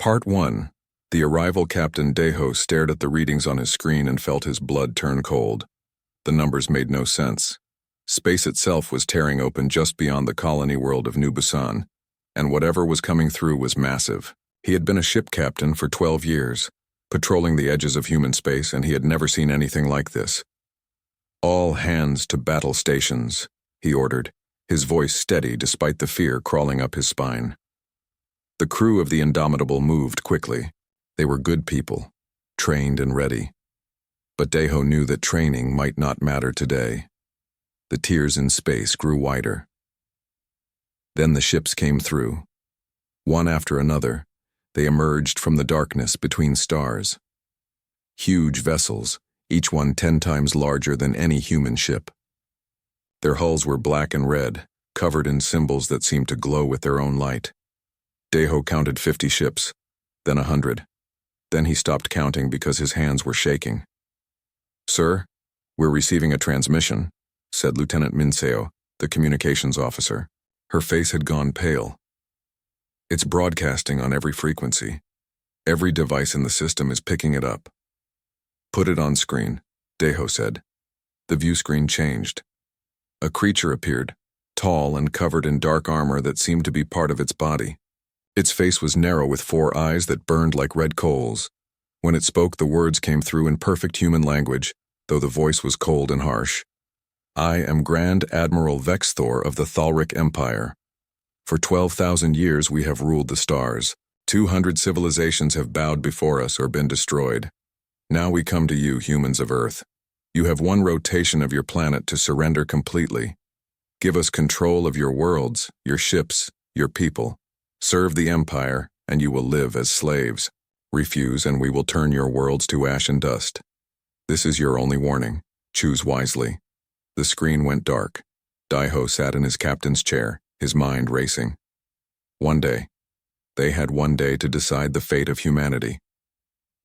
Part 1. The arrival. Captain Deho stared at the readings on his screen and felt his blood turn cold. The numbers made no sense. Space itself was tearing open just beyond the colony world of New Busan, and whatever was coming through was massive. He had been a ship captain for 12 years, patrolling the edges of human space, and he had never seen anything like this. "All hands to battle stations," he ordered, his voice steady despite the fear crawling up his spine. The crew of the Indomitable moved quickly. They were good people, trained and ready. But Deho knew that training might not matter today. The tears in space grew wider. Then the ships came through. One after another, they emerged from the darkness between stars. Huge vessels, each one 10 times larger than any human ship. Their hulls were black and red, covered in symbols that seemed to glow with their own light. Deho counted 50 ships, then 100. Then he stopped counting because his hands were shaking. "Sir, we're receiving a transmission," said Lieutenant Minseo, the communications officer. Her face had gone pale. "It's broadcasting on every frequency. Every device in the system is picking it up." "Put it on screen," Deho said. The view screen changed. A creature appeared, tall and covered in dark armor that seemed to be part of its body. Its face was narrow with 4 eyes that burned like red coals. When it spoke, the words came through in perfect human language, though the voice was cold and harsh. "I am Grand Admiral Vexthor of the Thalric Empire. For 12,000 years we have ruled the stars. 200 civilizations have bowed before us or been destroyed. Now we come to you, humans of Earth. You have 1 rotation of your planet to surrender completely. Give us control of your worlds, your ships, your people. Serve the Empire, and you will live as slaves. Refuse, and we will turn your worlds to ash and dust. This is your only warning. Choose wisely." The screen went dark. Deho sat in his captain's chair, his mind racing. One day. They had 1 day to decide the fate of humanity.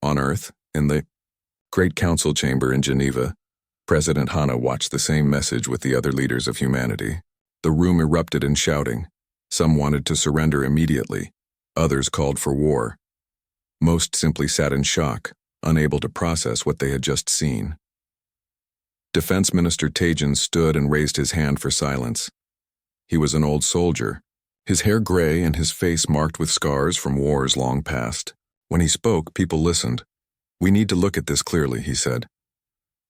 On Earth, in the Great Council Chamber in Geneva, President Hana watched the same message with the other leaders of humanity. The room erupted in shouting. Some wanted to surrender immediately. Others called for war. Most simply sat in shock, unable to process what they had just seen. Defense Minister Tajan stood and raised his hand for silence. He was an old soldier, his hair gray and his face marked with scars from wars long past. When he spoke, people listened. "We need to look at this clearly," he said.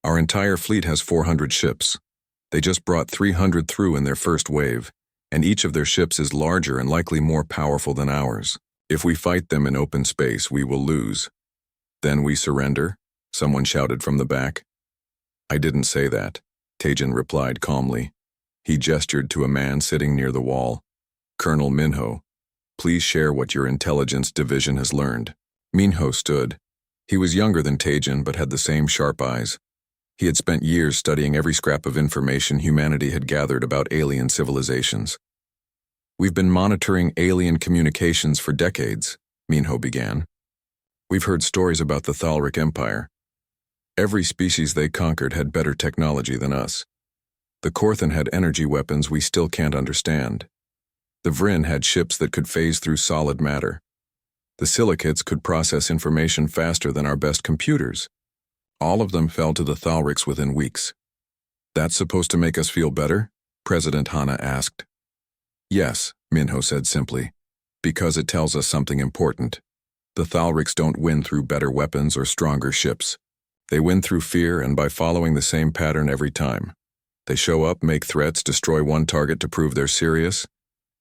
"Our entire fleet has 400 ships. They just brought 300 through in their first wave, and each of their ships is larger and likely more powerful than ours. If we fight them in open space, we will lose." "Then we surrender?" someone shouted from the back. "I didn't say that," Tajan replied calmly. He gestured to a man sitting near the wall. "Colonel Minho, please share what your intelligence division has learned." Minho stood. He was younger than Tajan but had the same sharp eyes. He had spent years studying every scrap of information humanity had gathered about alien civilizations. "We've been monitoring alien communications for decades," Minho began. "We've heard stories about the Thalric Empire. Every species they conquered had better technology than us. The Korthan had energy weapons we still can't understand. The Vryn had ships that could phase through solid matter. The Silicates could process information faster than our best computers. All of them fell to the Thalrics within weeks." "That's supposed to make us feel better?" President Hana asked. "Yes," Minho said simply, "because it tells us something important. The Thalrics don't win through better weapons or stronger ships. They win through fear and by following the same pattern every time. They show up, make threats, destroy one target to prove they're serious,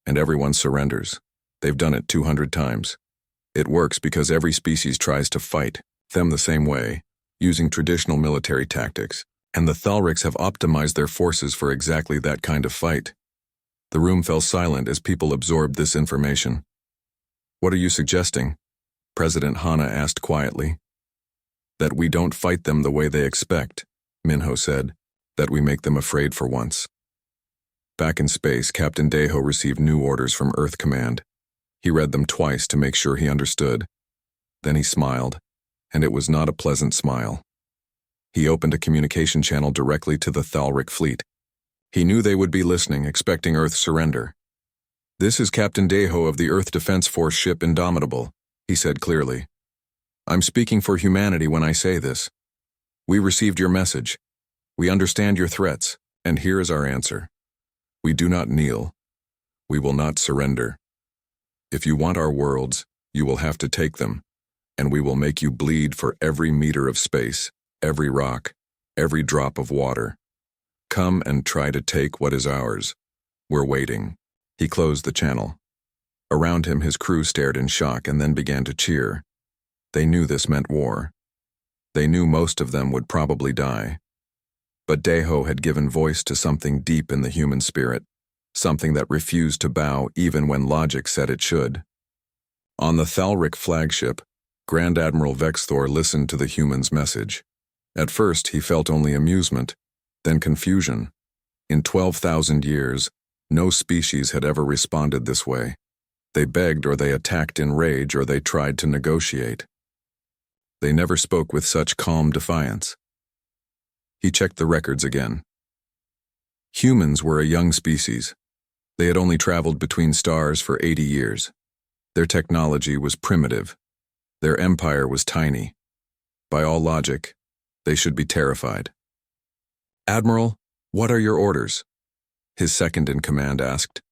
and everyone surrenders. They've done it 200 times. It works because every species tries to fight them the same way, using traditional military tactics, and the Thalrics have optimized their forces for exactly that kind of fight." The room fell silent as people absorbed this information. "What are you suggesting?" President Hana asked quietly. "That we don't fight them the way they expect," Minho said. "That we make them afraid for once." Back in space, Captain Deho received new orders from Earth Command. He read them twice to make sure he understood. Then he smiled, and it was not a pleasant smile. He opened a communication channel directly to the Thalric fleet. He knew they would be listening, expecting Earth's surrender. "This is Captain Deho of the Earth Defense Force ship Indomitable. he said clearly. "I'm speaking for humanity when I say this. We received your message. We understand your threats, and here is our answer. We do not kneel. We will not surrender. If you want our worlds, you will have to take them, and we will make you bleed for every meter of space, every rock, every drop of water. Come and try to take what is ours. We're waiting." He closed the channel. Around him, his crew stared in shock and then began to cheer. They knew this meant war. They knew most of them would probably die. But Deho had given voice to something deep in the human spirit, something that refused to bow even when logic said it should. On the Thalric flagship, Grand Admiral Vexthor listened to the human's message. At first, he felt only amusement, then confusion. In 12,000 years, no species had ever responded this way. They begged, or they attacked in rage, or they tried to negotiate. They never spoke with such calm defiance. He checked the records again. Humans were a young species. They had only traveled between stars for 80 years. Their technology was primitive. Their empire was tiny. By all logic, they should be terrified. "Admiral, what are your orders?" his second-in-command asked.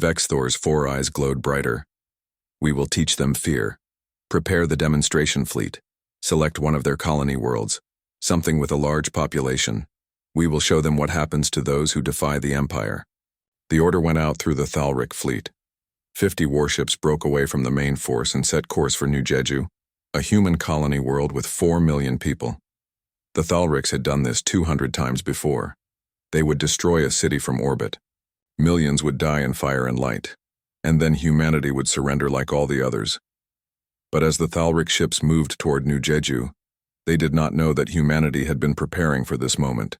Vexthor's 4 eyes glowed brighter. "We will teach them fear. Prepare the demonstration fleet. Select one of their colony worlds, something with a large population. We will show them what happens to those who defy the Empire." The order went out through the Thalric fleet. 50 warships broke away from the main force and set course for New Jeju, a human colony world with 4 million people. The Thalrics had done this 200 times before. They would destroy a city from orbit. Millions would die in fire and light, and then humanity would surrender like all the others. But as the Thalric ships moved toward New Jeju, they did not know that humanity had been preparing for this moment.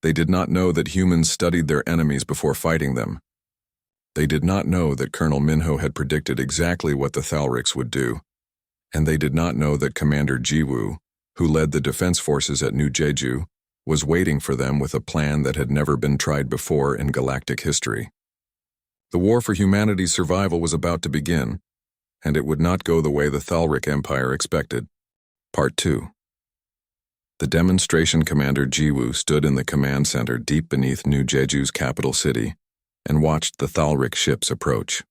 They did not know that humans studied their enemies before fighting them. They did not know that Colonel Minho had predicted exactly what the Thalrics would do. And they did not know that Commander Jiwoo, who led the defense forces at New Jeju, was waiting for them with a plan that had never been tried before in galactic history. The war for humanity's survival was about to begin, and it would not go the way the Thalric Empire expected. Part 2. The demonstration commander Jiwoo stood in the command center deep beneath New Jeju's capital city and watched the Thalric ships approach.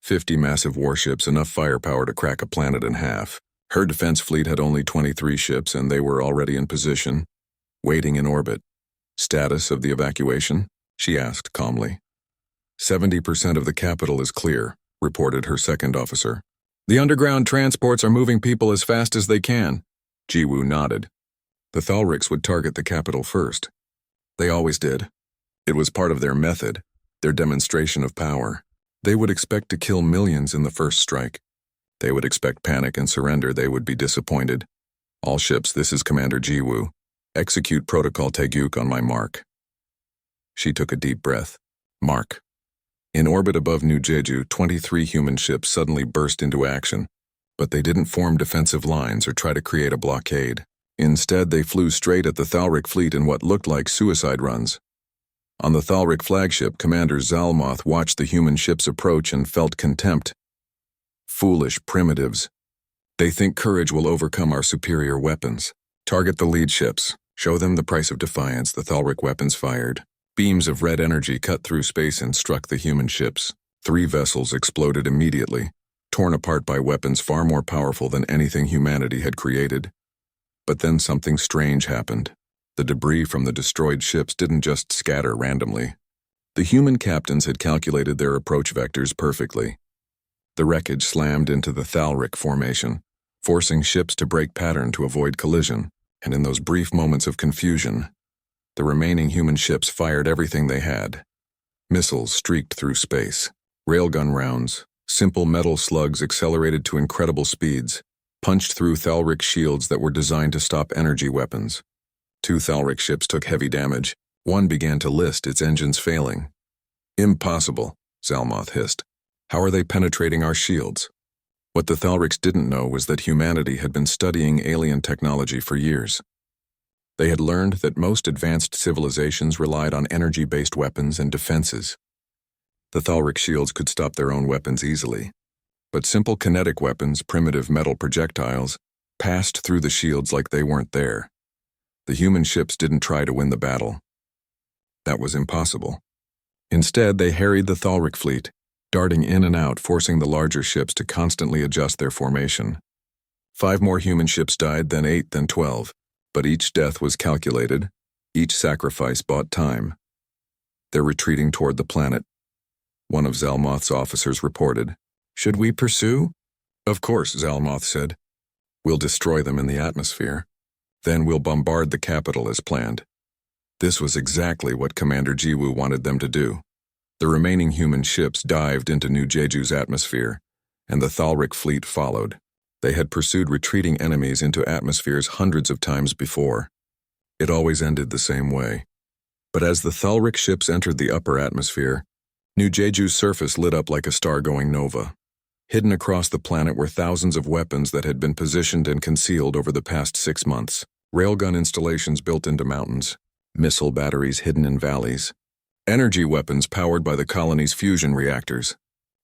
50 massive warships, enough firepower to crack a planet in half. Her defense fleet had only 23 ships, and they were already in position, waiting in orbit. "Status of the evacuation?" she asked calmly. 70% of the capital is clear," reported her second officer. "The underground transports are moving people as fast as they can." Jiwoo nodded. The Thalrics would target the capital first. They always did. It was part of their method, their demonstration of power. They would expect to kill millions in the first strike. They would expect panic and surrender. They would be disappointed. "All ships, this is Commander Jiwoo. Execute Protocol Taegyuk on my mark." She took a deep breath. Mark. In orbit above New Jeju, 23 human ships suddenly burst into action, but they didn't form defensive lines or try to create a blockade. Instead, they flew straight at the Thalric fleet in what looked like suicide runs. On the Thalric flagship, Commander Zalmoth watched the human ships approach and felt contempt. "Foolish primitives. They think courage will overcome our superior weapons. Target the lead ships. Show them the price of defiance." The Thalric weapons fired. Beams of red energy cut through space and struck the human ships. 3 vessels exploded immediately, torn apart by weapons far more powerful than anything humanity had created. But then something strange happened. The debris from the destroyed ships didn't just scatter randomly. The human captains had calculated their approach vectors perfectly. The wreckage slammed into the Thalric formation, forcing ships to break pattern to avoid collision, and in those brief moments of confusion, the remaining human ships fired everything they had. Missiles streaked through space. Railgun rounds, simple metal slugs accelerated to incredible speeds, punched through Thalric shields that were designed to stop energy weapons. 2 Thalric ships took heavy damage. One began to list, its engines failing. "Impossible," Zalmoth hissed. "How are they penetrating our shields?" What the Thalrics didn't know was that humanity had been studying alien technology for years. They had learned that most advanced civilizations relied on energy-based weapons and defenses. The Thalric shields could stop their own weapons easily. But simple kinetic weapons, primitive metal projectiles, passed through the shields like they weren't there. The human ships didn't try to win the battle. That was impossible. Instead, they harried the Thalric fleet, darting in and out, forcing the larger ships to constantly adjust their formation. 5 more human ships died, then 8, then 12, but each death was calculated, each sacrifice bought time. They're retreating toward the planet. One of Zalmoth's officers reported. Should we pursue? Of course, Zalmoth said. We'll destroy them in the atmosphere. Then we'll bombard the capital as planned. This was exactly what Commander Jiwoo wanted them to do. The remaining human ships dived into New Jeju's atmosphere, and the Thalric fleet followed. They had pursued retreating enemies into atmospheres hundreds of times before. It always ended the same way. But as the Thalric ships entered the upper atmosphere, New Jeju's surface lit up like a star-going nova. Hidden across the planet were thousands of weapons that had been positioned and concealed over the past 6 months. Railgun installations built into mountains, missile batteries hidden in valleys, energy weapons powered by the colony's fusion reactors,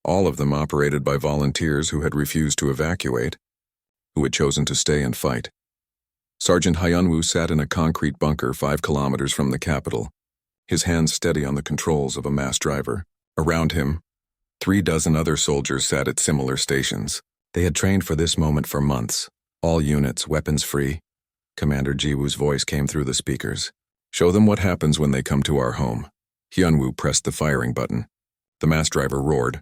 all of them operated by volunteers who had refused to evacuate, who had chosen to stay and fight. Sergeant Hyunwoo sat in a concrete bunker 5 kilometers from the capital, his hands steady on the controls of a mass driver. Around him, 3 dozen other soldiers sat at similar stations. They had trained for this moment for months, all units weapons-free. Commander Jiwoo's voice came through the speakers. Show them what happens when they come to our home. Hyunwoo pressed the firing button. The mass driver roared,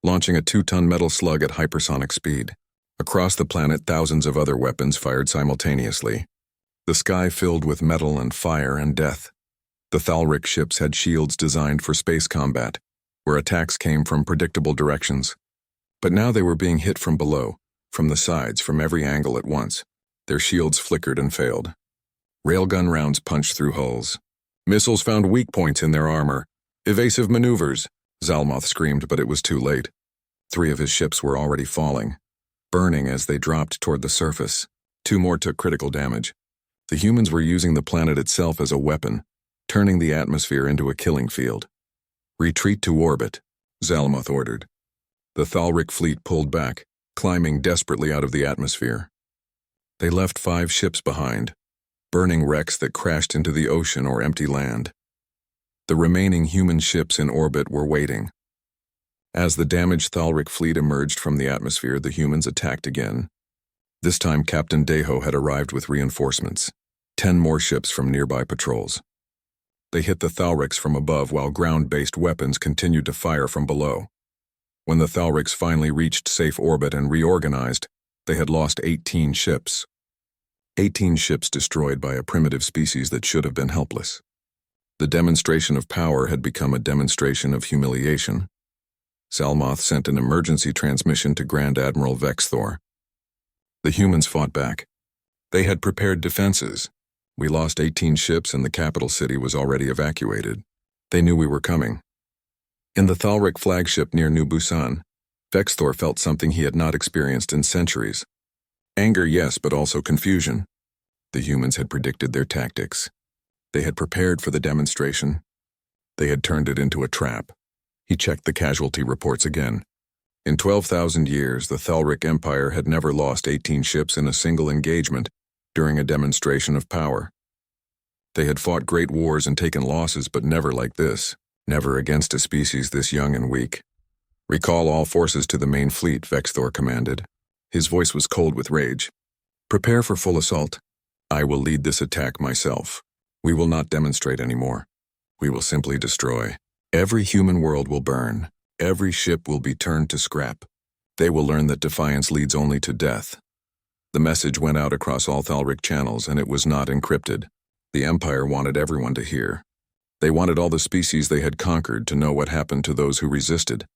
launching a 2-ton metal slug at hypersonic speed. Across the planet, thousands of other weapons fired simultaneously. The sky filled with metal and fire and death. The Thalric ships had shields designed for space combat, where attacks came from predictable directions. But now they were being hit from below, from the sides, from every angle at once. Their shields flickered and failed. Railgun rounds punched through hulls. Missiles found weak points in their armor. Evasive maneuvers, Zalmoth screamed, but it was too late. 3 of his ships were already falling, burning as they dropped toward the surface. 2 more took critical damage. The humans were using the planet itself as a weapon, turning the atmosphere into a killing field. Retreat to orbit, Zalmoth ordered. The Thalric fleet pulled back, climbing desperately out of the atmosphere. They left 5 ships behind, burning wrecks that crashed into the ocean or empty land. The remaining human ships in orbit were waiting. As the damaged Thalric fleet emerged from the atmosphere, the humans attacked again. This time Captain Daeho had arrived with reinforcements, 10 more ships from nearby patrols. They hit the Thalrics from above while ground-based weapons continued to fire from below. When the Thalrics finally reached safe orbit and reorganized, they had lost 18 ships. 18 ships destroyed by a primitive species that should have been helpless. The demonstration of power had become a demonstration of humiliation. Zalmoth sent an emergency transmission to Grand Admiral Vexthor. The humans fought back. They had prepared defenses. We lost 18 ships and the capital city was already evacuated. They knew we were coming. In the Thalric flagship near New Busan, Vexthor felt something he had not experienced in centuries. Anger, yes, but also confusion. The humans had predicted their tactics. They had prepared for the demonstration. They had turned it into a trap. He checked the casualty reports again. In 12,000 years, the Thalric Empire had never lost 18 ships in a single engagement during a demonstration of power. They had fought great wars and taken losses, but never like this. Never against a species this young and weak. Recall all forces to the main fleet, Vexthor commanded. His voice was cold with rage. Prepare for full assault. I will lead this attack myself. We will not demonstrate anymore. We will simply destroy. Every human world will burn. Every ship will be turned to scrap. They will learn that defiance leads only to death. The message went out across all Thalric channels, and it was not encrypted. The Empire wanted everyone to hear. They wanted all the species they had conquered to know what happened to those who resisted.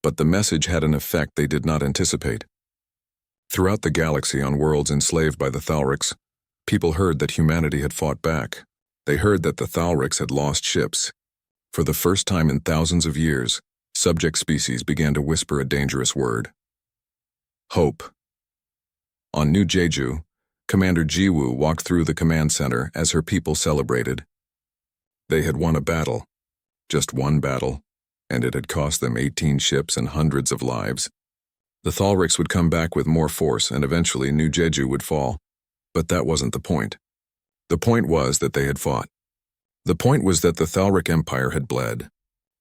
But the message had an effect they did not anticipate. Throughout the galaxy, on worlds enslaved by the Thalrics, people heard that humanity had fought back. They heard that the Thalrics had lost ships. For the first time in thousands of years, subject species began to whisper a dangerous word. Hope. On New Jeju, Commander Jiwoo walked through the command center as her people celebrated. They had won a battle. Just one battle, and it had cost them 18 ships and hundreds of lives. The Thalrics would come back with more force and eventually New Jeju would fall. But that wasn't the point. The point was that they had fought. The point was that the Thalric Empire had bled.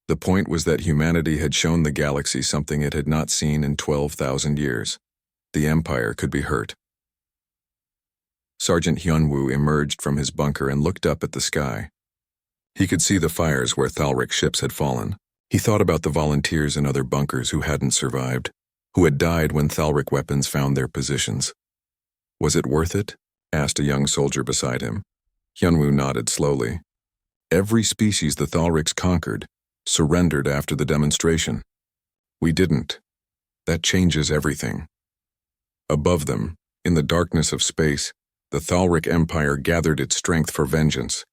The point was that humanity had shown the galaxy something it had not seen in 12,000 years. The Empire could be hurt. Sergeant Hyunwoo emerged from his bunker and looked up at the sky. He could see the fires where Thalric ships had fallen. He thought about the volunteers in other bunkers who hadn't survived, who had died when Thalric weapons found their positions. Was it worth it? Asked a young soldier beside him. Hyunwoo nodded slowly. Every species the Thalrics conquered surrendered after the demonstration. We didn't. That changes everything. Above them, in the darkness of space, the Thalric Empire gathered its strength for vengeance.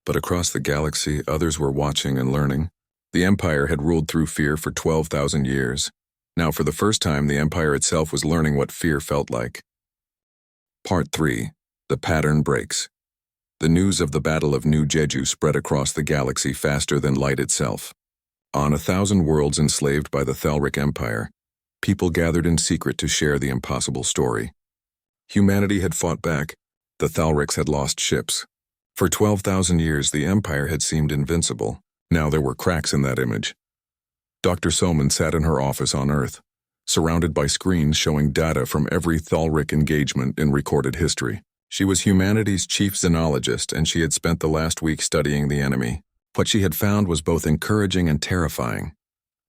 But across the galaxy, others were watching and learning. The Empire had ruled through fear for 12,000 years. Now, for the first time, the Empire itself was learning what fear felt like. Part 3. The Pattern Breaks. The news of the Battle of New Jeju spread across the galaxy faster than light itself. On 1,000 worlds enslaved by the Thalric Empire, people gathered in secret to share the impossible story. Humanity had fought back. The Thalrics had lost ships. For 12,000 years, the Empire had seemed invincible. Now there were cracks in that image. Dr. Soman sat in her office on Earth, surrounded by screens showing data from every Thalric engagement in recorded history. She was humanity's chief xenologist, and she had spent the last week studying the enemy. What she had found was both encouraging and terrifying.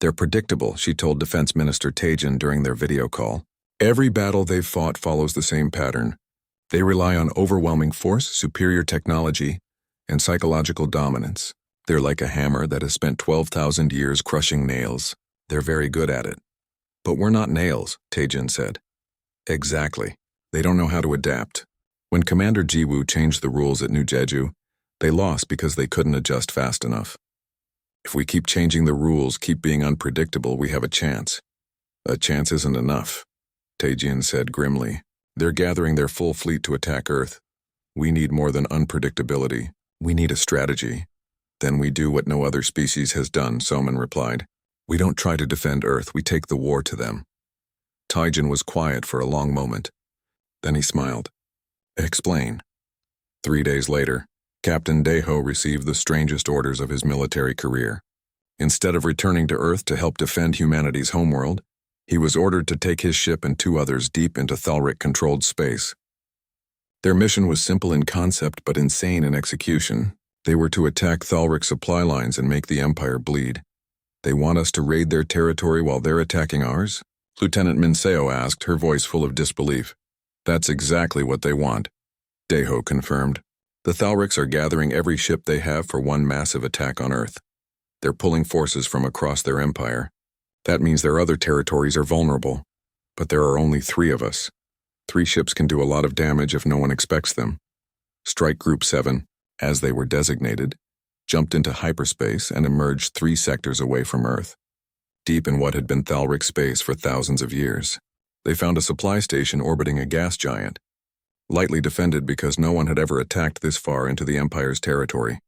They're predictable, she told Defense Minister Taejin during their video call. Every battle they've fought follows the same pattern. They rely on overwhelming force, superior technology, and psychological dominance. They're like a hammer that has spent 12,000 years crushing nails. They're very good at it. But we're not nails, Taejin said. Exactly. They don't know how to adapt. When Commander Jiwoo changed the rules at New Jeju, they lost because they couldn't adjust fast enough. If we keep changing the rules, keep being unpredictable, we have a chance. A chance isn't enough, Taejin said grimly. They're gathering their full fleet to attack Earth. We need more than unpredictability. We need a strategy. Then we do what no other species has done, Soman replied. We don't try to defend Earth, we take the war to them. Taejin was quiet for a long moment. Then he smiled. Explain. 3 days later, Captain Daeho received the strangest orders of his military career. Instead of returning to Earth to help defend humanity's homeworld, he was ordered to take his ship and 2 others deep into Thalric-controlled space. Their mission was simple in concept but insane in execution. They were to attack Thalric supply lines and make the Empire bleed. They want us to raid their territory while they're attacking ours? Lieutenant Minseo asked, her voice full of disbelief. That's exactly what they want, Daeho confirmed. The Thalrics are gathering every ship they have for one massive attack on Earth. They're pulling forces from across their empire. That means their other territories are vulnerable. But there are only 3 of us. 3 ships can do a lot of damage if no one expects them. Strike Group 7, as they were designated, jumped into hyperspace and emerged 3 sectors away from Earth, deep in what had been Thalric space for thousands of years. They found a supply station orbiting a gas giant, lightly defended because no one had ever attacked this far into the Empire's territory.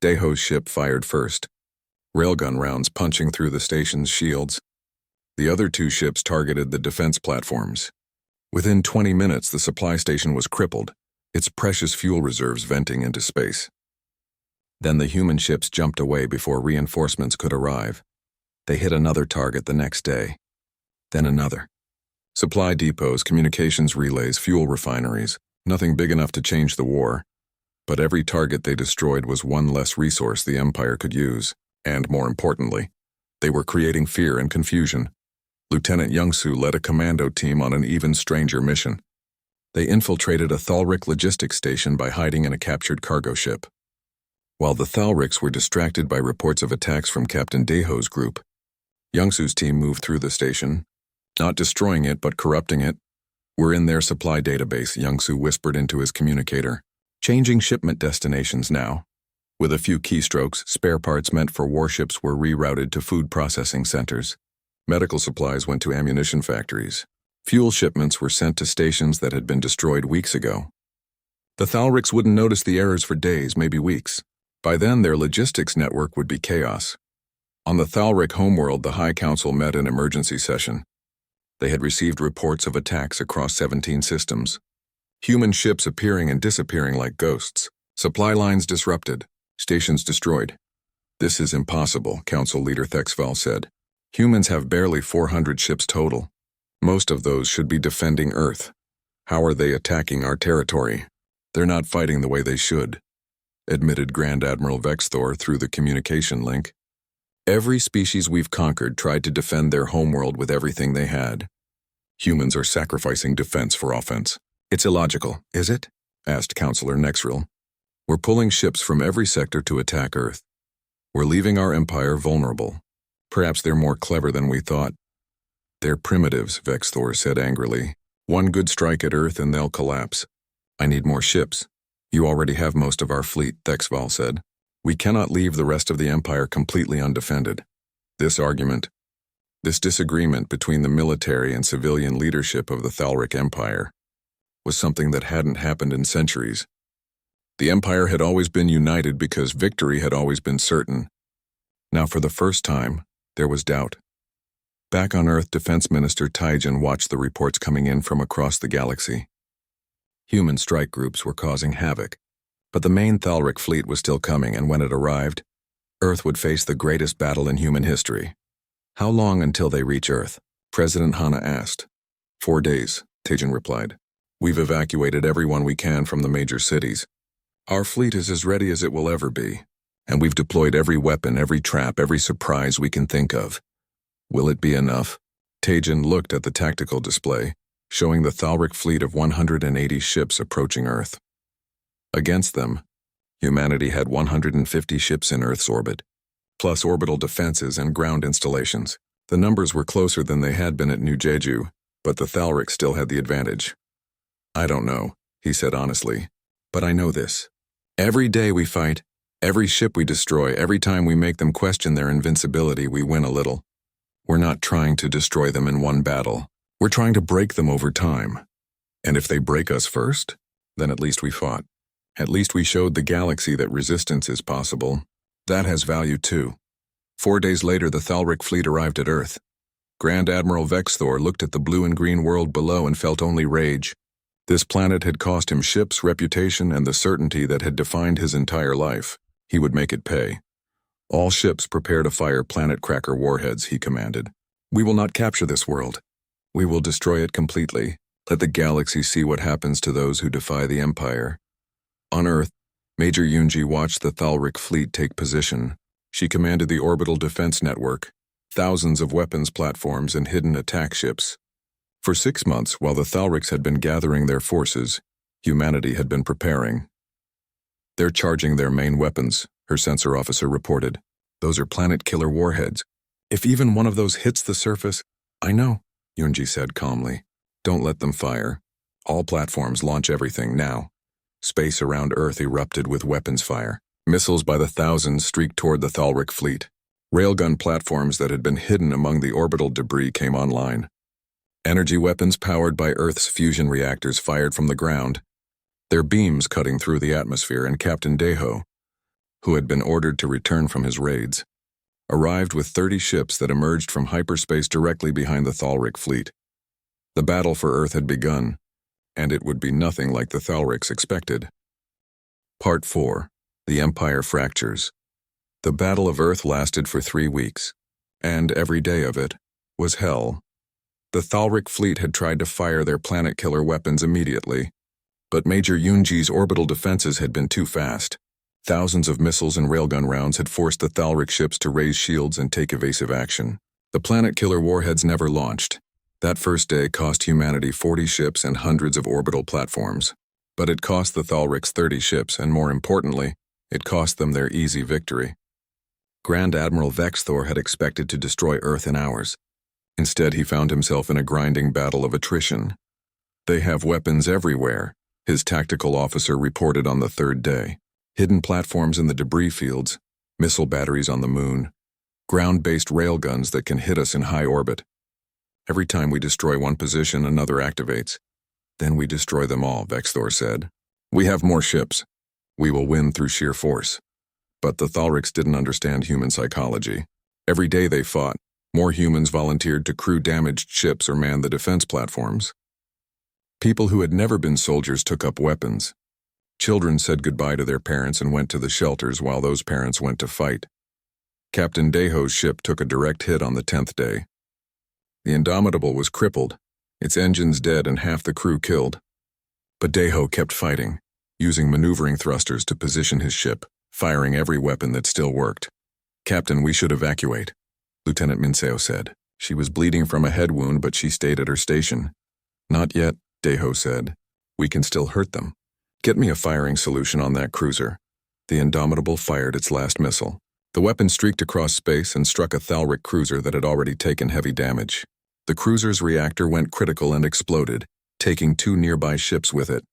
Daeho's ship fired first, railgun rounds punching through the station's shields. The other 2 ships targeted the defense platforms. Within 20 minutes, the supply station was crippled, its precious fuel reserves venting into space. Then the human ships jumped away before reinforcements could arrive. They hit another target the next day. Then another. Supply depots, communications relays, fuel refineries, nothing big enough to change the war. But every target they destroyed was one less resource the Empire could use. And more importantly, they were creating fear and confusion. Lieutenant Youngsoo led a commando team on an even stranger mission. They infiltrated a Thalric logistics station by hiding in a captured cargo ship. While the Thalrics were distracted by reports of attacks from Captain Daeho's group, Youngsoo's team moved through the station, not destroying it but corrupting it. We're in their supply database, Youngsoo whispered into his communicator. Changing shipment destinations now. With a few keystrokes, spare parts meant for warships were rerouted to food processing centers. Medical supplies went to ammunition factories. Fuel shipments were sent to stations that had been destroyed weeks ago. The Thalrics wouldn't notice the errors for days, maybe weeks. By then, their logistics network would be chaos. On the Thalric homeworld, the High Council met in emergency session. They had received reports of attacks across 17 systems. Human ships appearing and disappearing like ghosts. Supply lines disrupted. Stations destroyed. This is impossible, Council Leader Thexval said. Humans have barely 400 ships total. Most of those should be defending Earth. How are they attacking our territory? They're not fighting the way they should, admitted Grand Admiral Vexthor through the communication link. Every species we've conquered tried to defend their homeworld with everything they had. Humans are sacrificing defense for offense. It's illogical, is it? Asked Counselor Nexril. We're pulling ships from every sector to attack Earth. We're leaving our empire vulnerable. Perhaps they're more clever than we thought. They're primitives, Vexthor said angrily. One good strike at Earth and they'll collapse. I need more ships. You already have most of our fleet, Thexval said. We cannot leave the rest of the empire completely undefended. This disagreement between the military and civilian leadership of the Thalric Empire was something that hadn't happened in centuries. The empire had always been united because victory had always been certain. Now for the first time, there was doubt. Back on Earth, Defense Minister Taijin watched the reports coming in from across the galaxy. Human strike groups were causing havoc, but the main Thalric fleet was still coming, and when it arrived, Earth would face the greatest battle in human history. How long until they reach Earth? President Hana asked. 4 days, Taijin replied. We've evacuated everyone we can from the major cities. Our fleet is as ready as it will ever be, and we've deployed every weapon, every trap, every surprise we can think of. Will it be enough? Taijin looked at the tactical display, showing the Thalric fleet of 180 ships approaching Earth. Against them, humanity had 150 ships in Earth's orbit, plus orbital defenses and ground installations. The numbers were closer than they had been at New Jeju, but the Thalric still had the advantage. I don't know, he said honestly, but I know this. Every day we fight, every ship we destroy, every time we make them question their invincibility, we win a little. We're not trying to destroy them in one battle. We're trying to break them over time. And if they break us first, then at least we fought. At least we showed the galaxy that resistance is possible. That has value too. 4 days later, the Thalric fleet arrived at Earth. Grand Admiral Vexthor looked at the blue and green world below and felt only rage. This planet had cost him ships, reputation, and the certainty that had defined his entire life. He would make it pay. All ships prepare to fire planet cracker warheads, he commanded. We will not capture this world. We will destroy it completely. Let the galaxy see what happens to those who defy the Empire. On Earth, Major Yunji watched the Thalric fleet take position. She commanded the orbital defense network, thousands of weapons platforms and hidden attack ships. For 6 months, while the Thalrics had been gathering their forces, humanity had been preparing. They're charging their main weapons, her sensor officer reported. Those are planet-killer warheads. If even one of those hits the surface, I know, Yunji said calmly. Don't let them fire. All platforms launch everything now. Space around Earth erupted with weapons fire. Missiles by the thousands streaked toward the Thalric fleet. Railgun platforms that had been hidden among the orbital debris came online. Energy weapons powered by Earth's fusion reactors fired from the ground, their beams cutting through the atmosphere, and Captain Deho, who had been ordered to return from his raids, arrived with 30 ships that emerged from hyperspace directly behind the Thalric fleet. The battle for Earth had begun, and it would be nothing like the Thalrics expected. Part 4. The Empire Fractures. The Battle of Earth lasted for 3 weeks, and every day of it was hell. The Thalric fleet had tried to fire their planet-killer weapons immediately, but Major Yunji's orbital defenses had been too fast. Thousands of missiles and railgun rounds had forced the Thalric ships to raise shields and take evasive action. The planet-killer warheads never launched. That first day cost humanity 40 ships and hundreds of orbital platforms. But it cost the Thalrics 30 ships, and more importantly, it cost them their easy victory. Grand Admiral Vexthor had expected to destroy Earth in hours. Instead, he found himself in a grinding battle of attrition. They have weapons everywhere, his tactical officer reported on the 3rd day. Hidden platforms in the debris fields, missile batteries on the moon, ground-based railguns that can hit us in high orbit. Every time we destroy one position, another activates. Then we destroy them all, Vexthor said. We have more ships. We will win through sheer force. But the Thalrics didn't understand human psychology. Every day they fought, More humans volunteered to crew damaged ships or man the defense platforms. People who had never been soldiers took up weapons. Children said goodbye to their parents and went to the shelters while those parents went to fight. Captain Deho's ship took a direct hit on the 10th day. The Indomitable was crippled, its engines dead and half the crew killed. But Deho kept fighting, using maneuvering thrusters to position his ship, firing every weapon that still worked. "Captain, we should evacuate," Lieutenant Minseo said. She was bleeding from a head wound, but she stayed at her station. "Not yet," Deho said. "We can still hurt them. Get me a firing solution on that cruiser." The Indomitable fired its last missile. The weapon streaked across space and struck a Thalric cruiser that had already taken heavy damage. The cruiser's reactor went critical and exploded, taking 2 nearby ships with it.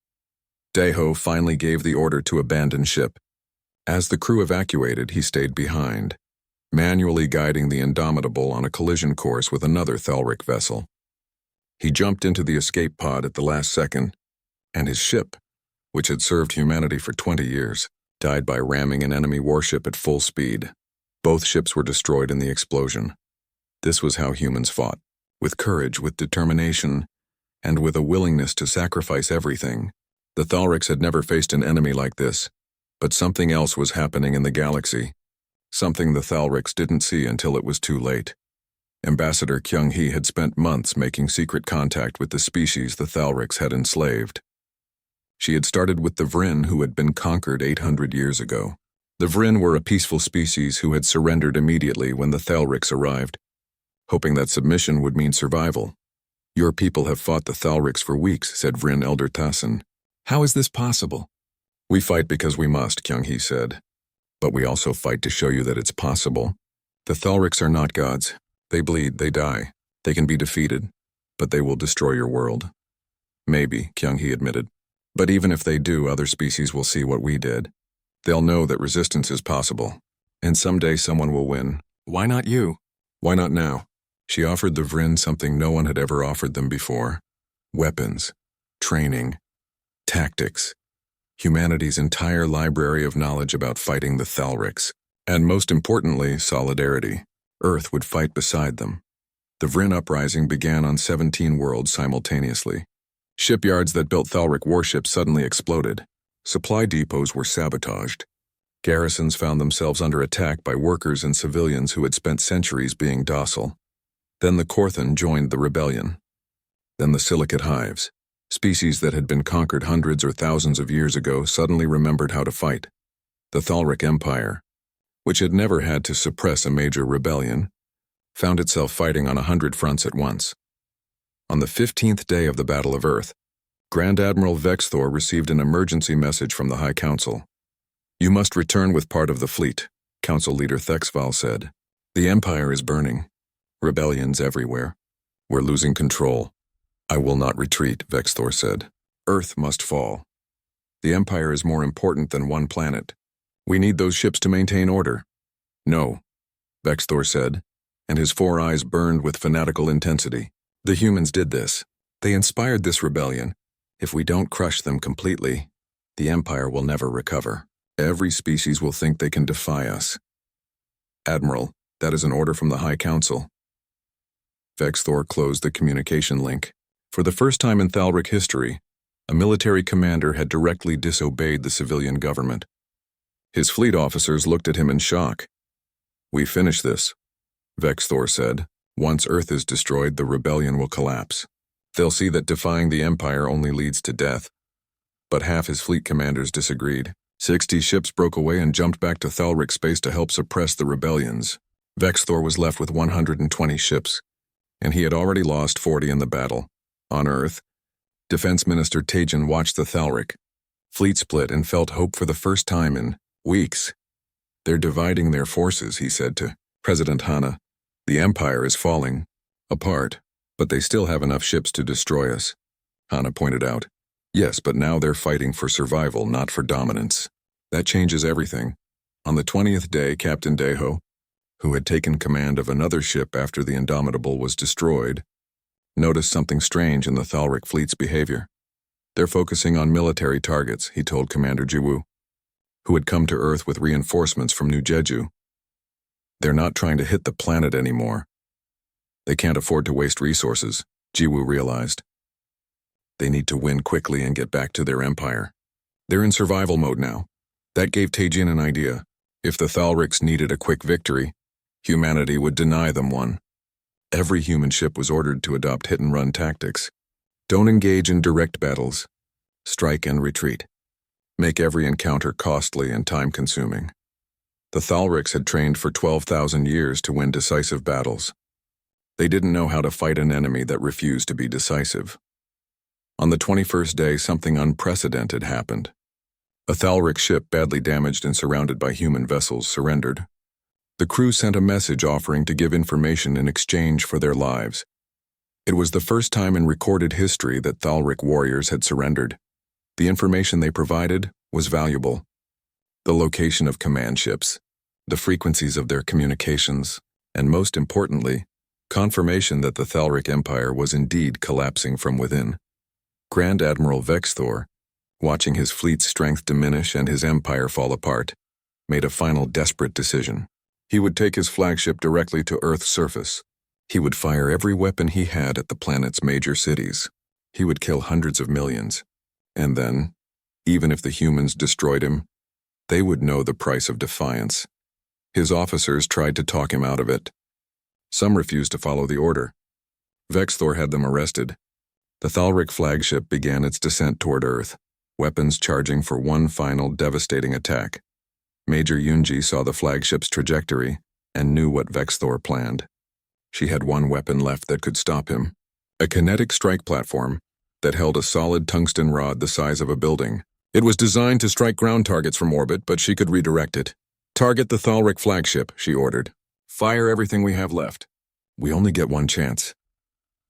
Deho finally gave the order to abandon ship. As the crew evacuated, he stayed behind, manually guiding the Indomitable on a collision course with another Thalric vessel. He jumped into the escape pod at the last second, and his ship, which had served humanity for 20 years, died by ramming an enemy warship at full speed. Both ships were destroyed in the explosion. This was how humans fought, with courage, with determination, and with a willingness to sacrifice everything. The Thalrics had never faced an enemy like this, but something else was happening in the galaxy, something the Thalrics didn't see until it was too late. Ambassador Kyung-hee had spent months making secret contact with the species the Thalrics had enslaved. She had started with the Vryn, who had been conquered 800 years ago. The Vryn were a peaceful species who had surrendered immediately when the Thalrics arrived, hoping that submission would mean survival. "Your people have fought the Thalrics for weeks," said Vryn Elder Tassin. "How is this possible?" "We fight because we must," Kyung-hee said. "But we also fight to show you that it's possible. The Thalrics are not gods. They bleed, they die. They can be defeated, but they will destroy your world." "Maybe," Kyung-hee admitted. "But even if they do, other species will see what we did. They'll know that resistance is possible, and someday someone will win. Why not you? Why not now?" She offered the Vryn something no one had ever offered them before: weapons, training, tactics, humanity's entire library of knowledge about fighting the Thalrics, and most importantly, solidarity. Earth would fight beside them. The Vryn uprising began on 17 worlds simultaneously. Shipyards that built Thalric warships suddenly exploded. Supply depots were sabotaged. Garrisons found themselves under attack by workers and civilians who had spent centuries being docile. Then the Korthan joined the rebellion. Then the Silicate Hives, species that had been conquered hundreds or thousands of years ago, suddenly remembered how to fight. The Thalric Empire, which had never had to suppress a major rebellion, found itself fighting on 100 fronts at once. On the 15th day of the Battle of Earth, Grand Admiral Vexthor received an emergency message from the High Council. "You must return with part of the fleet," Council Leader Thexval said. "The Empire is burning. Rebellions everywhere. We're losing control." "I will not retreat," Vexthor said. "Earth must fall. The Empire is more important than one planet. We need those ships to maintain order." "No," Vexthor said, and his 4 eyes burned with fanatical intensity. "The humans did this. They inspired this rebellion. If we don't crush them completely, the Empire will never recover. Every species will think they can defy us." "Admiral, that is an order from the High Council." Vexthor closed the communication link. For the first time in Thalric history, a military commander had directly disobeyed the civilian government. His fleet officers looked at him in shock. "We finish this," Vexthor said. "Once Earth is destroyed, the rebellion will collapse. They'll see that defying the Empire only leads to death." But half his fleet commanders disagreed. 60 ships broke away and jumped back to Thalric space to help suppress the rebellions. Vexthor was left with 120 ships, and he had already lost 40 in the battle. On Earth, Defense Minister Tajin watched the Thalric fleet split and felt hope for the first time in weeks. "They're dividing their forces," he said to President Hana. "The Empire is falling apart, but they still have enough ships to destroy us." Hana pointed out. "Yes, but now they're fighting for survival, not for dominance. That changes everything." On the 20th day, Captain Deho, who had taken command of another ship after the Indomitable was destroyed, noticed something strange in the Thalric fleet's behavior. "They're focusing on military targets," he told Commander Jiwoo, who had come to Earth with reinforcements from New Jeju. "They're not trying to hit the planet anymore. They can't afford to waste resources, Jiwoo realized. They need to win quickly and get back to their empire. They're in survival mode now. That gave Taejin an idea. If the Thalrics needed a quick victory, humanity would deny them one. Every human ship was ordered to adopt hit-and-run tactics. Don't engage in direct battles. Strike and retreat. Make every encounter costly and time-consuming. The Thalrics had trained for 12,000 years to win decisive battles. They didn't know how to fight an enemy that refused to be decisive. On the 21st day, something unprecedented happened. A Thalric ship badly damaged and surrounded by human vessels surrendered. The crew sent a message offering to give information in exchange for their lives. It was the first time in recorded history that Thalric warriors had surrendered. The information they provided was valuable. The location of command ships, the frequencies of their communications, and most importantly, confirmation that the Thalric Empire was indeed collapsing from within. Grand Admiral Vexthor, watching his fleet's strength diminish and his empire fall apart, made a final desperate decision. He would take his flagship directly to Earth's surface. He would fire every weapon he had at the planet's major cities. He would kill hundreds of millions. And then, even if the humans destroyed him, they would know the price of defiance. His officers tried to talk him out of it. Some refused to follow the order. Vexthor had them arrested. The Thalric flagship began its descent toward Earth, weapons charging for one final devastating attack. Major Yunji saw the flagship's trajectory and knew what Vexthor planned. She had one weapon left that could stop him, a kinetic strike platform that held a solid tungsten rod the size of a building. It was designed to strike ground targets from orbit, but she could redirect it. Target the Thalric flagship, she ordered. Fire everything we have left. We only get one chance.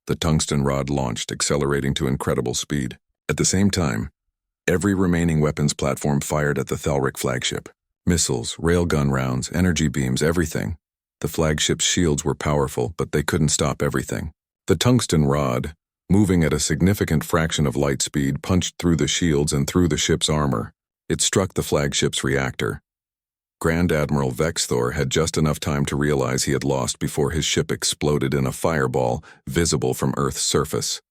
The tungsten rod launched, accelerating to incredible speed. At the same time, every remaining weapons platform fired at the Thalric flagship. Missiles, railgun rounds, energy beams, everything. The flagship's shields were powerful, but they couldn't stop everything. The tungsten rod, moving at a significant fraction of light speed, punched through the shields and through the ship's armor. It struck the flagship's reactor. Grand Admiral Vexthor had just enough time to realize he had lost before his ship exploded in a fireball visible from Earth's surface.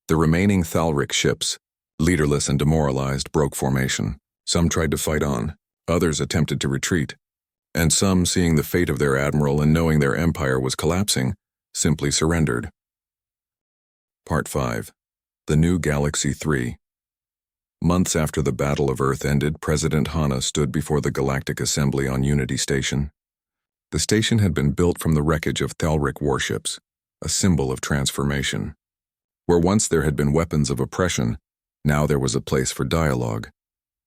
The remaining Thalric ships, leaderless and demoralized, broke formation. Some tried to fight on, others attempted to retreat, and some, seeing the fate of their admiral and knowing their empire was collapsing, simply surrendered. Part 5. The New Galaxy 3. Months after the Battle of Earth ended, President Hana stood before the Galactic Assembly on Unity Station. The station had been built from the wreckage of Thalric warships, a symbol of transformation. Where once there had been weapons of oppression, now there was a place for dialogue.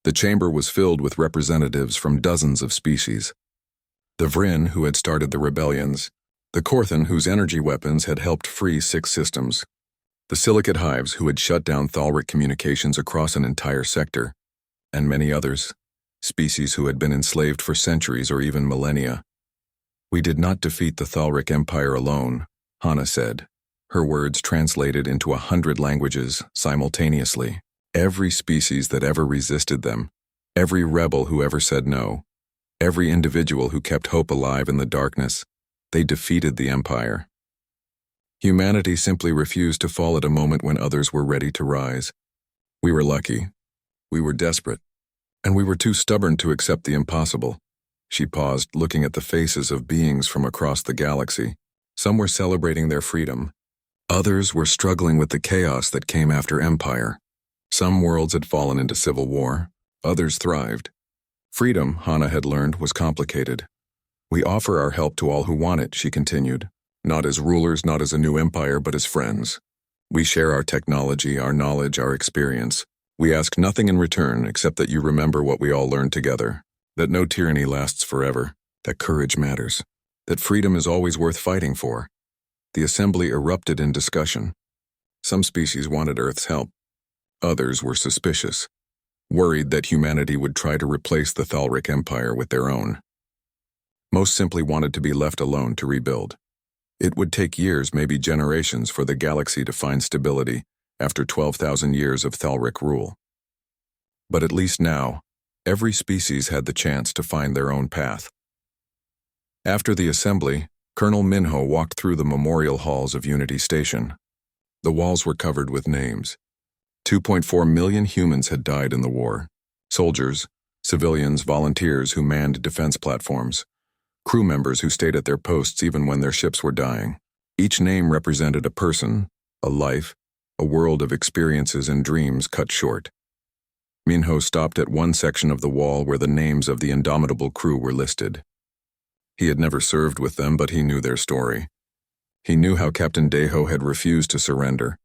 The chamber was filled with representatives from dozens of species. The Vryn, who had started the rebellions, the Korthan, whose energy weapons had helped free 6 systems, the Silicate Hives, who had shut down Thalric communications across an entire sector, and many others, species who had been enslaved for centuries or even millennia. We did not defeat the Thalric Empire alone, Hana said, her words translated into 100 languages simultaneously. Every species that ever resisted them, every rebel who ever said no, every individual who kept hope alive in the darkness, they defeated the Empire. Humanity simply refused to fall at a moment when others were ready to rise. We were lucky. We were desperate. And we were too stubborn to accept the impossible. She paused, looking at the faces of beings from across the galaxy. Some were celebrating their freedom. Others were struggling with the chaos that came after Empire. Some worlds had fallen into civil war. Others thrived. Freedom, Hana had learned, was complicated. We offer our help to all who want it, she continued. Not as rulers, not as a new empire, but as friends. We share our technology, our knowledge, our experience. We ask nothing in return except that you remember what we all learned together. That no tyranny lasts forever. That courage matters. That freedom is always worth fighting for. The assembly erupted in discussion. Some species wanted Earth's help. Others were suspicious, worried that humanity would try to replace the Thalric Empire with their own. Most simply wanted to be left alone to rebuild. It would take years, maybe generations, for the galaxy to find stability after 12,000 years of Thalric rule. But at least now, every species had the chance to find their own path. After the assembly, Colonel Minho walked through the memorial halls of Unity Station. The walls were covered with names. 2.4 million humans had died in the war. Soldiers, civilians, volunteers who manned defense platforms, crew members who stayed at their posts even when their ships were dying. Each name represented a person, a life, a world of experiences and dreams cut short. Minho stopped at one section of the wall where the names of the indomitable crew were listed. He had never served with them, but he knew their story. He knew how Captain Deho had refused to surrender,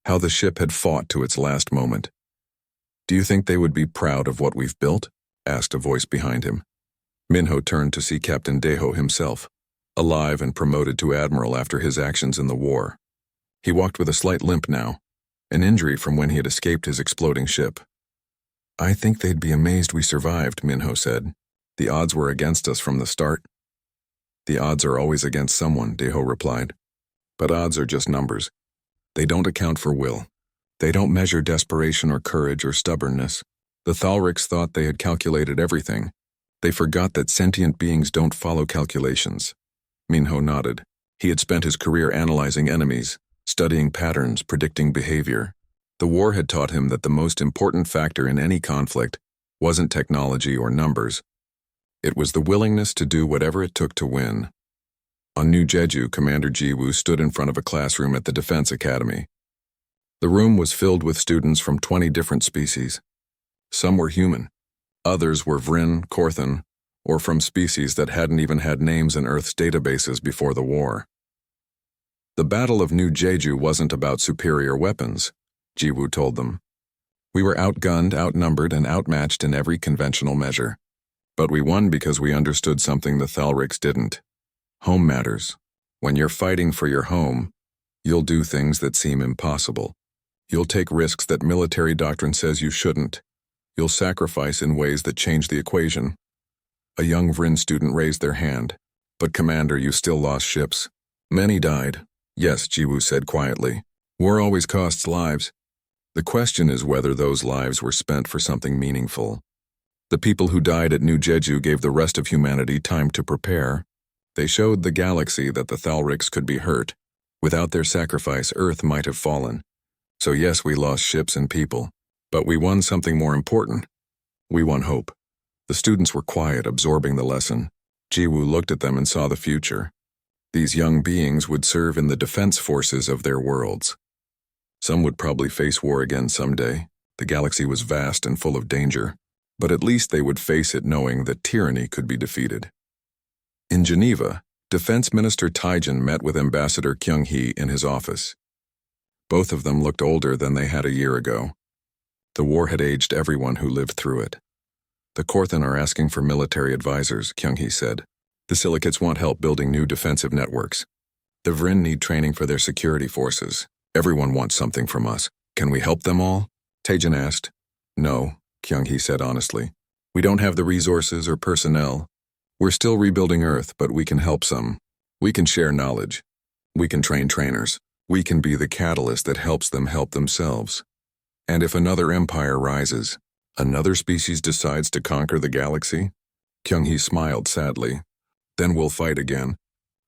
how the ship had fought to its last moment. "Do you think they would be proud of what we've built?" asked a voice behind him. Minho turned to see Captain Deho himself, alive and promoted to admiral after his actions in the war. He walked with a slight limp now, an injury from when he had escaped his exploding ship. "I think they'd be amazed we survived," Minho said. "The odds were against us from the start." "The odds are always against someone," Deho replied. "But odds are just numbers. They don't account for will. They don't measure desperation or courage or stubbornness. The Thalrics thought they had calculated everything. They forgot that sentient beings don't follow calculations." Minho nodded. He had spent his career analyzing enemies, studying patterns, predicting behavior. The war had taught him that the most important factor in any conflict wasn't technology or numbers. It was the willingness to do whatever it took to win. On New Jeju, Commander Jiwoo stood in front of a classroom at the Defense Academy. The room was filled with students from 20 different species. Some were human. Others were Vrin, Korthan, or from species that hadn't even had names in Earth's databases before the war. The Battle of New Jeju wasn't about superior weapons, Jiwoo told them. "We were outgunned, outnumbered, and outmatched in every conventional measure. But we won because we understood something the Thalrics didn't. Home matters. When you're fighting for your home, you'll do things that seem impossible. You'll take risks that military doctrine says you shouldn't. You'll sacrifice in ways that change the equation." A young Vrin student raised their hand. "But Commander, you still lost ships." "Many died." "Yes," Jiwoo said quietly. "War always costs lives. The question is whether those lives were spent for something meaningful. The people who died at New Jeju gave the rest of humanity time to prepare. They showed the galaxy that the Thalrics could be hurt. Without their sacrifice, Earth might have fallen. So yes, we lost ships and people. But we won something more important. We won hope." The students were quiet, absorbing the lesson. Jiwoo looked at them and saw the future. These young beings would serve in the defense forces of their worlds. Some would probably face war again someday. The galaxy was vast and full of danger. But at least they would face it knowing that tyranny could be defeated. In Geneva, Defense Minister Taijin met with Ambassador Kyung-hee in his office. Both of them looked older than they had a year ago. The war had aged everyone who lived through it. "The Korthan are asking for military advisors," Kyung-hee said. "The Silicates want help building new defensive networks. The Vrin need training for their security forces. Everyone wants something from us. Can we help them all?" Taijin asked. "No," Kyung-hee said honestly. "We don't have the resources or personnel. We're still rebuilding Earth, but we can help some. We can share knowledge. We can train trainers. We can be the catalyst that helps them help themselves. And if another empire rises, another species decides to conquer the galaxy," Kyung-hee smiled sadly, "then we'll fight again.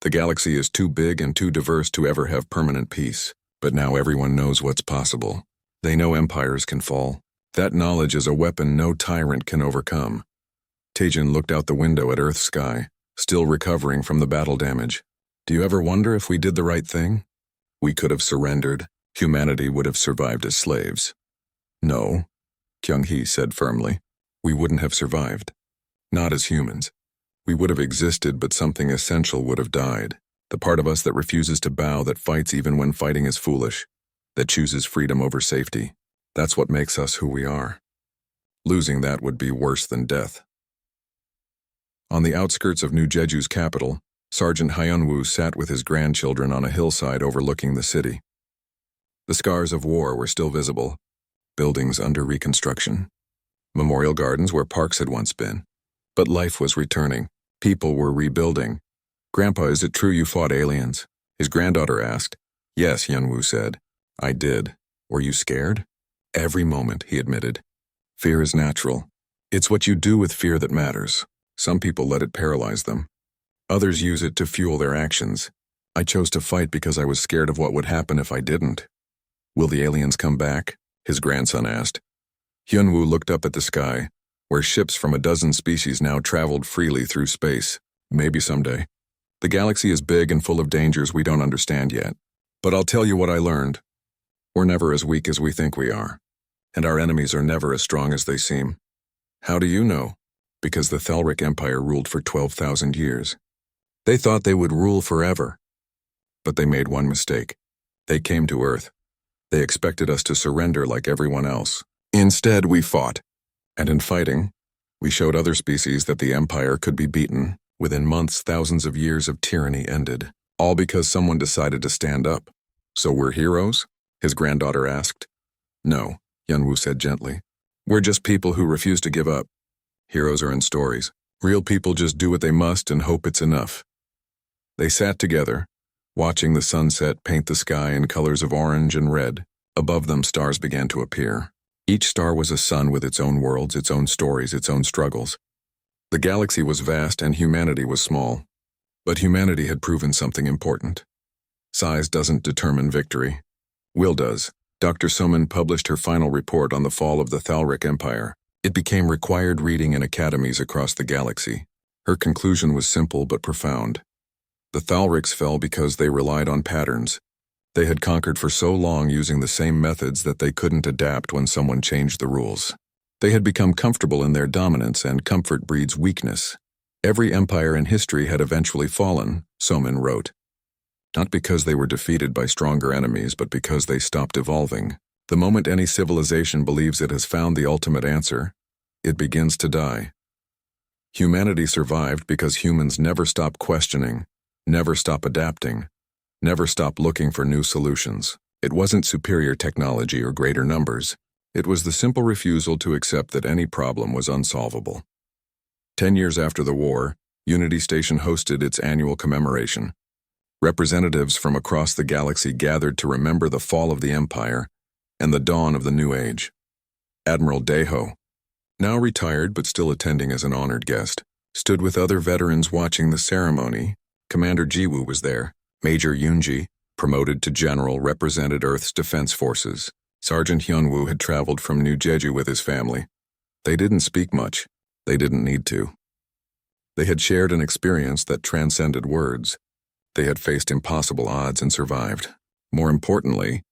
The galaxy is too big and too diverse to ever have permanent peace. But now everyone knows what's possible. They know empires can fall. That knowledge is a weapon no tyrant can overcome." Taijin looked out the window at Earth's sky, still recovering from the battle damage. "Do you ever wonder if we did the right thing? We could have surrendered. Humanity would have survived as slaves." "No," Kyung-hee said firmly. "We wouldn't have survived. Not as humans. We would have existed, but something essential would have died. The part of us that refuses to bow, that fights even when fighting is foolish, that chooses freedom over safety. That's what makes us who we are. Losing that would be worse than death." On the outskirts of New Jeju's capital, Sergeant Hyunwoo sat with his grandchildren on a hillside overlooking the city. The scars of war were still visible, buildings under reconstruction, memorial gardens where parks had once been. But life was returning. People were rebuilding. "Grandpa, is it true you fought aliens?" his granddaughter asked. "Yes," Hyunwoo said. "I did. Were you scared?" "Every moment," he admitted. "Fear is natural. It's what you do with fear that matters. Some people let it paralyze them." Others use it to fuel their actions. I chose to fight because I was scared of what would happen if I didn't. Will the aliens come back? His grandson asked. Hyunwoo looked up at the sky, where ships from a dozen species now traveled freely through space. Maybe someday. The galaxy is big and full of dangers we don't understand yet. But I'll tell you what I learned. We're never as weak as we think we are, and our enemies are never as strong as they seem. How do you know? Because the Thalric Empire ruled for 12,000 years. They thought they would rule forever. But they made one mistake. They came to Earth. They expected us to surrender like everyone else. Instead, we fought. And in fighting, we showed other species that the Empire could be beaten. Within months, thousands of years of tyranny ended. All because someone decided to stand up. So we're heroes? His granddaughter asked. No, Hyunwoo said gently. We're just people who refuse to give up. Heroes are in stories. Real people just do what they must and hope it's enough. They sat together, watching the sunset paint the sky in colors of orange and red. Above them, stars began to appear. Each star was a sun with its own worlds, its own stories, its own struggles. The galaxy was vast and humanity was small. But humanity had proven something important. Size doesn't determine victory. Will does. Dr. Soman published her final report on the fall of the Thalric Empire. It became required reading in academies across the galaxy. Her conclusion was simple but profound. The Thalrics fell because they relied on patterns. They had conquered for so long using the same methods that they couldn't adapt when someone changed the rules. They had become comfortable in their dominance, and comfort breeds weakness. Every empire in history had eventually fallen, Soman wrote. Not because they were defeated by stronger enemies, but because they stopped evolving. The moment any civilization believes it has found the ultimate answer, it begins to die. Humanity survived because humans never stop questioning, never stop adapting, never stop looking for new solutions. It wasn't superior technology or greater numbers. It was the simple refusal to accept that any problem was unsolvable. 10 years after the war, Unity Station hosted its annual commemoration. Representatives from across the galaxy gathered to remember the fall of the Empire and the dawn of the New Age. Admiral Daeho, now retired but still attending as an honored guest, stood with other veterans watching the ceremony. Commander Jiwoo was there. Major Yoonji, promoted to general, represented Earth's defense forces. Sergeant Hyunwoo had traveled from New Jeju with his family. They didn't speak much. They didn't need to. They had shared an experience that transcended words. They had faced impossible odds and survived. More importantly,